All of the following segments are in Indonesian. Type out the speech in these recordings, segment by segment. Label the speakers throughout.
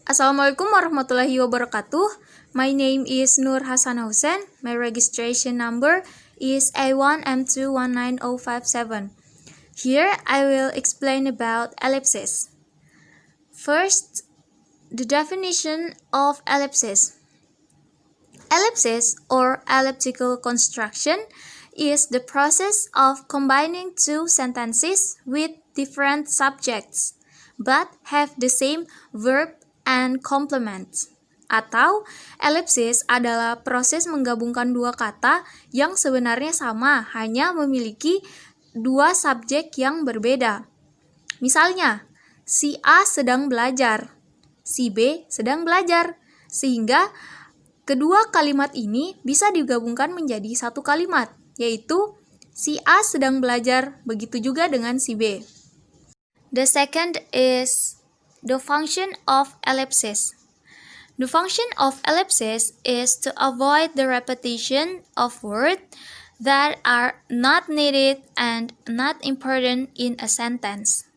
Speaker 1: Assalamualaikum warahmatullahi wabarakatuh. My name is Nur Hasan Hussein. My registration number is A1M219057. Here I will explain about ellipsis. First, the definition of ellipsis. Ellipsis or elliptical construction is the process of combining two sentences with different subjects but have the same verb and complement. Atau ellipsis adalah proses menggabungkan dua kata yang sebenarnya sama, hanya memiliki dua subjek yang berbeda. Misalnya, si A sedang belajar, si B sedang belajar, sehingga kedua kalimat ini bisa digabungkan menjadi satu kalimat, yaitu si A sedang belajar, begitu juga dengan si B. The second is the function of ellipsis. The function of ellipsis is to avoid the repetition of words that are not needed and not important in a sentence.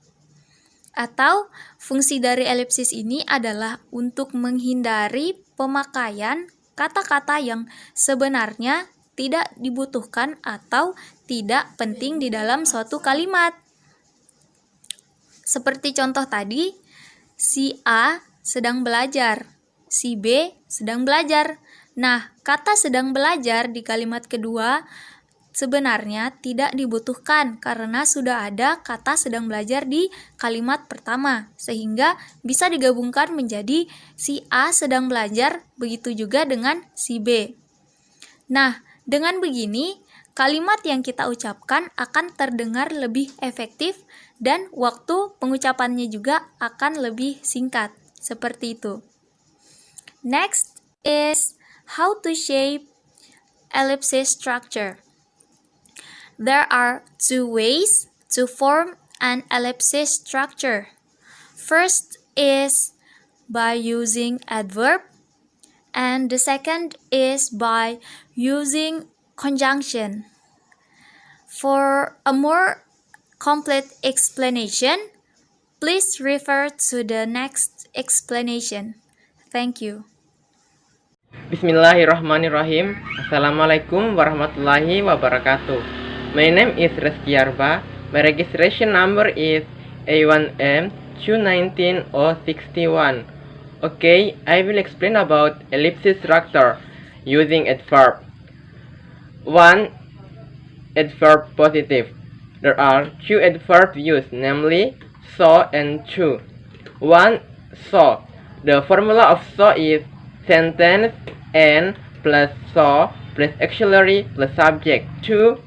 Speaker 1: Atau fungsi dari ellipsis ini adalah untuk menghindari pemakaian kata-kata yang sebenarnya tidak dibutuhkan atau tidak penting di dalam suatu kalimat. Seperti contoh tadi, si A sedang belajar, si B sedang belajar. Nah, kata sedang belajar di kalimat kedua sebenarnya tidak dibutuhkan karena sudah ada kata sedang belajar di kalimat pertama, sehingga bisa digabungkan menjadi si A sedang belajar, begitu juga dengan si B. Nah, dengan begini, kalimat yang kita ucapkan akan terdengar lebih efektif dan waktu pengucapannya juga akan lebih singkat, seperti itu. Next is how to shape ellipsis structure. There are two ways to form an ellipsis structure. First is by using adverb, and the second is by using conjunction. For a more complete explanation, please refer to the next explanation. Thank you.
Speaker 2: Bismillahirrahmanirrahim. Assalamualaikum warahmatullahi wabarakatuh. My name is Reski Arba. My registration number is A1M219061. Okay, I will explain about ellipsis structure using adverb. 1. Adverb positive. There are two adverbs used, namely so and to. 1. So. The formula of so is sentence and plus so plus auxiliary plus subject. 2.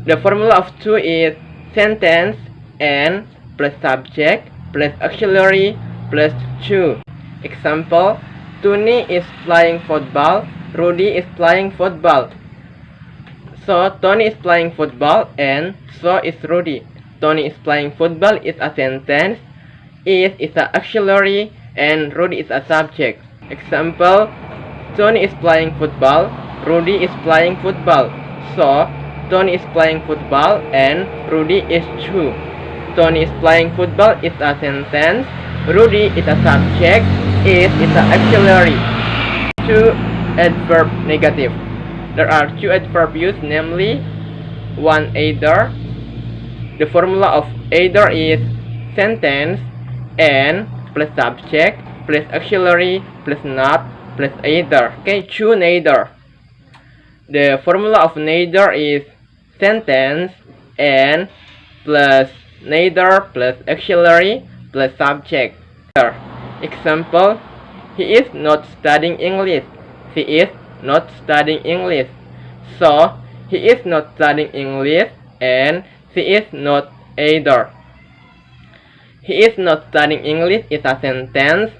Speaker 2: The formula of to is sentence and plus subject plus auxiliary plus to. Example, Tony is playing football, Rudy is playing football. So Tony is playing football and so is Rudy. Tony is playing football is a sentence, is an auxiliary, and Rudy is a subject. Example, Tony is playing football, Rudy is playing football. So Tony is playing football and Rudy is true. Tony is playing football is a sentence, Rudy is a subject, is an auxiliary. 2. Adverb negative. There are two adverbs used, namely 1. Either. The formula of either is sentence and plus subject plus auxiliary plus not plus either. Okay, 2. Neither. The formula of neither is sentence and plus neither plus auxiliary plus subject. Example, he is not studying English. She is not studying English. So he is not studying English and she is not either. He is not studying English is a sentence.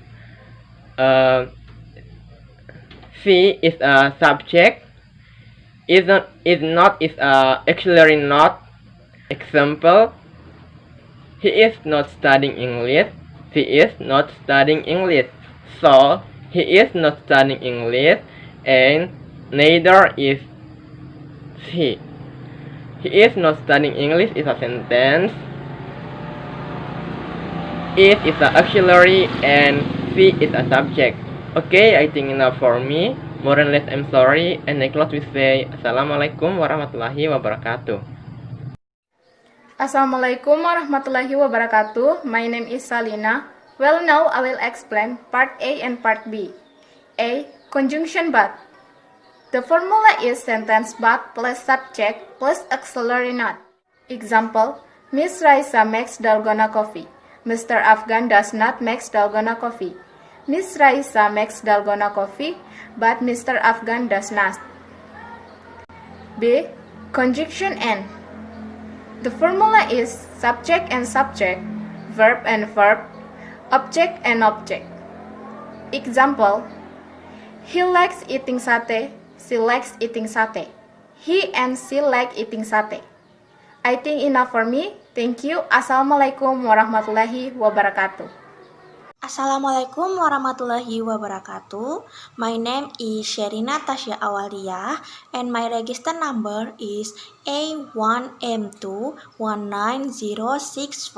Speaker 2: She is a subject. Is not is a auxiliary not. Example, he is not studying English. She is not studying English. So he is not studying English and neither is she. He is not studying English is a sentence. Is a auxiliary and she is a subject. Okay, I think enough for me. More and less, I'm sorry. And I close with say, Assalamualaikum warahmatullahi wabarakatuh.
Speaker 3: Assalamualaikum warahmatullahi wabarakatuh. My name is Salina. Well, now I will explain part A and part B. A. Conjunction but. The formula is sentence but plus subject plus auxiliary not. Example, Miss Raisa makes dalgona coffee. Mr. Afghan does not make dalgona coffee. Miss Raisa makes dalgona coffee, but Mr. Afghan does not. B. Conjunction and. The formula is subject and subject, verb and verb, object and object. Example, he likes eating satay, she likes eating satay. He and she like eating satay. I think enough for me. Thank you. Assalamualaikum warahmatullahi wabarakatuh.
Speaker 4: Assalamualaikum warahmatullahi wabarakatuh. My name is Sherina Tasya Awalia and my register number is A1M219065.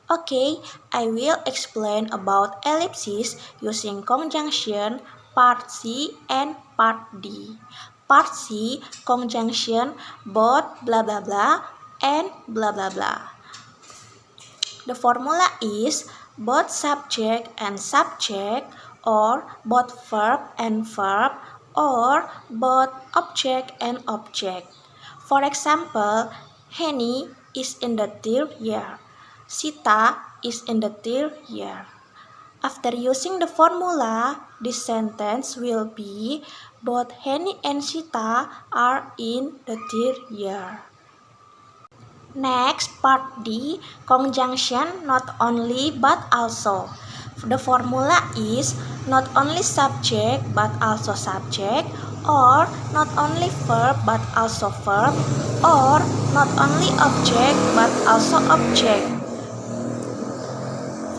Speaker 4: Okay, I will explain about ellipsis using conjunction part C and part D. Part C, conjunction both blah blah blah and blah blah blah. The formula is both subject and subject, or both verb and verb, or both object and object. For example, Henny is in the third year. Sita is in the third year. After using the formula, this sentence will be both Henny and Sita are in the third year. Next, part D, conjunction not only but also. The formula is not only subject but also subject, or not only verb but also verb, or not only object but also object.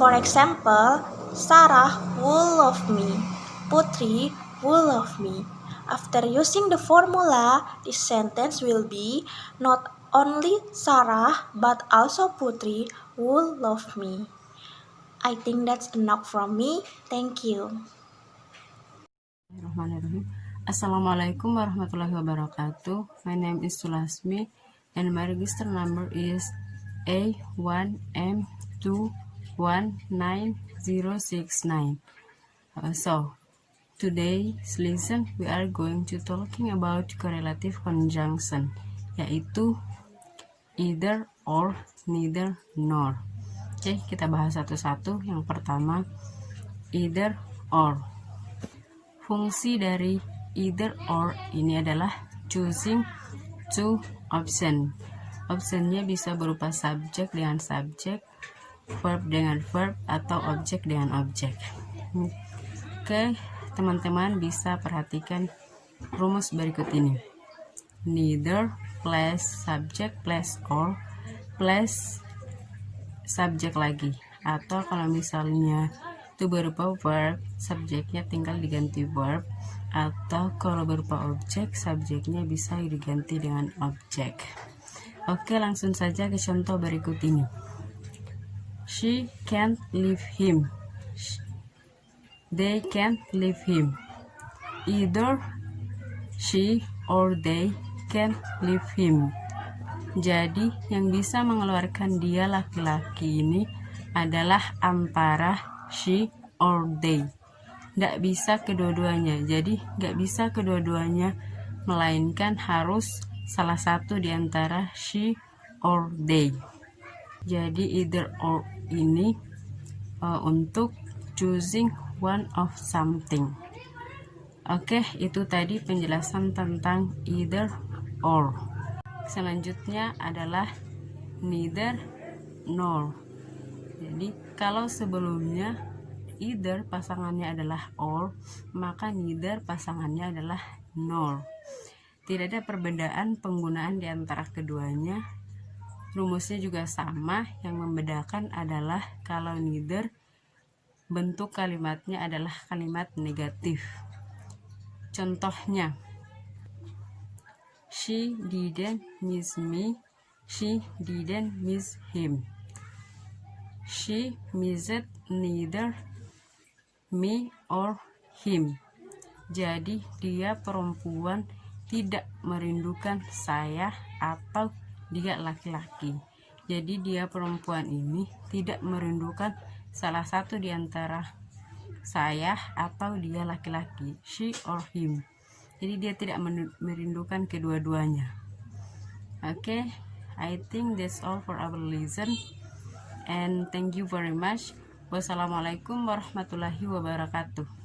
Speaker 4: For example, Sarah will love me, Putri will love me. After using the formula, this sentence will be not only Sarah but also Putri will love me. I think that's enough from me. Thank you.
Speaker 5: Bismillahirrahmanirrahim. Assalamualaikum warahmatullahi wabarakatuh. My name is Sulasmi and my register number is A1M219069. So today's lesson we are going to talking about correlative conjunction, yaitu either or, neither nor. Oke, kita bahas satu-satu. Yang pertama, either or. Fungsi dari either or ini adalah choosing two option. Optionnya bisa berupa subjek dengan subjek, verb dengan verb, atau objek dengan objek. Oke, teman-teman bisa perhatikan rumus berikut ini. Neither plus subject plus or plus subjek lagi, atau kalau misalnya itu berupa verb, subjeknya tinggal diganti verb, atau kalau berupa objek, subjeknya bisa diganti dengan objek. Oke, langsung saja ke contoh berikut ini. She can't leave him. They can't leave him. Either she or they can't leave him. Jadi yang bisa mengeluarkan dia laki-laki ini adalah antara she or they. Nggak bisa kedua-duanya. Jadi nggak bisa kedua-duanya, melainkan harus salah satu di antara she or they. Jadi either or ini untuk choosing one of something. Oke, itu tadi penjelasan tentang either or. Selanjutnya adalah neither nor. Jadi kalau sebelumnya either pasangannya adalah or, maka neither pasangannya adalah nor. Tidak ada perbedaan penggunaan di antara keduanya. Rumusnya juga sama, yang membedakan adalah kalau neither bentuk kalimatnya adalah kalimat negatif. Contohnya, she didn't miss me, she didn't miss him. She missed neither me or him. Jadi dia perempuan tidak merindukan saya atau dia laki-laki. Jadi dia perempuan ini tidak merindukan salah satu di antara saya atau dia laki-laki, she or him. Jadi dia tidak merindukan kedua-duanya. Okay, I think that's all for our lesson. And thank you very much. Wassalamualaikum warahmatullahi wabarakatuh.